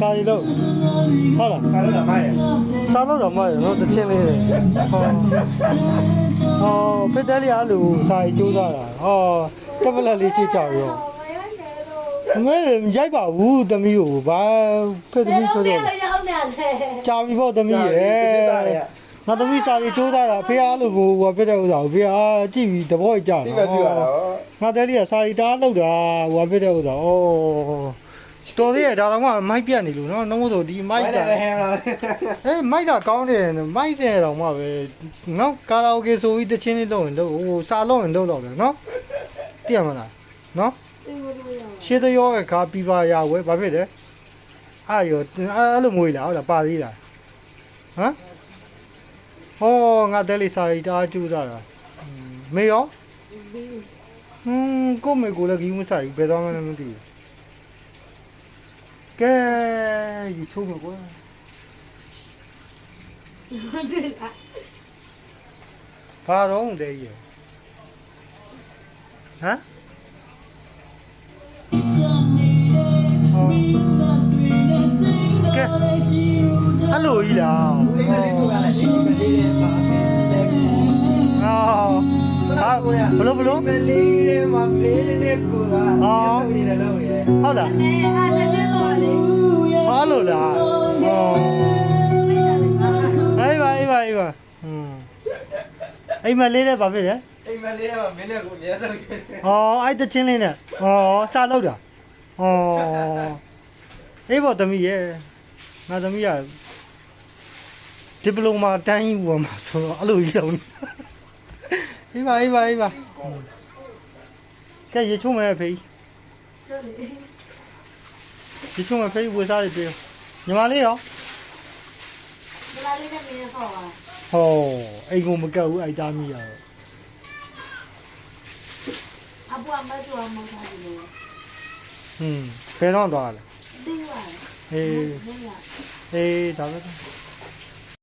စာရီလို့ဟုတ်လား ခါလို့လာမိုက်တယ် စားလို့တော့မရတော့တချင်းလေးဟောဖိတ်တယ်လေးအားလို့စာရီကျိုးစားတာဟောကပလက်လေးရှိကြရောမဲရိုက်ပါဘူးသမီးကိုဘာဖိတ်သမီးချိုးချိုးကြာပြီပေါ့သမီးရဲ့ငါသမီးစာရီကျိုးစားတာဖေအားလို့ဟိုဖြစ်တဲ့ဥစ္စာကိုဖေအားကြည့်ပြီးသဘောကျတာ ဒီပဲပြရတော့ ငါတဲ့လေးကစာရီတားလောက်တာဟိုဖြစ်တဲ့ဥစ္စာဩတော်သေးရဲ့ဒါတော့မှမိုက်ပြတ်နေလို့နော်နှုံးဆိုဒီမိုက်ကမိုက်ကကောင်းတယ်မိုက်တယ်တော့မှပဲနော်ကာလာအိုကေဆိုပြီးတချင်းလေးလုပ်ရင်လုပ်ဟိုစာလုပ်ရင်လုပ်တော့တယ်နော်သိရမလားနော်ရှေးတရောကကားပြီးပါရဝဲဘာဖြစ်လဲအာရောအဲ့လိုမွေးလားဟုတ်လားပါသေးလားဟမ်ဟောငါတဲ့လေးစာရီတားကျူးစားတာမေရောကိုမေကိုလည်းကြီးမဆိုင်ဘူးဘယ်တော့မှမသိဘူးကဲယူချိုးမှာကွာဘာတော့တဲ့ရဟမ်ကဲဟယ်လိုကြီးလား အိမ်မလေးဆိုရလားအိမ်မလေးတဲ့မှာဘလို့ မလေးတဲ့မှာလေးတဲ့ကိုကဆက်ရည်လို့ရ ဟုတ်လားဘာလို့လားအေးပါအိမ်မလေးတဲ့ဘာဖြစ်လဲ အိမ်မလေးတဲ့မှာမင်းနဲ့ကိုအများဆုံး အဲ့တချင်းလေးနဲ့စာလောက်တာအေးပေါ့သမီးရဲ့ငါသမီးကဒီပလိုမာတန်းကြီးဝင်မှာဆိုတော့အဲ့လိုကြီးလုံးအေးပါကဲရေချုံးမယ်ဖေးရေချုံးမယ်ဖေးဝယ်စားရပြေညီမလေးရောဟောအိမ်ကိုမကတ်ဘူးအိုက်သားမီးရတော့ဘယ်တော့သွားလဲအေးဒါပဲ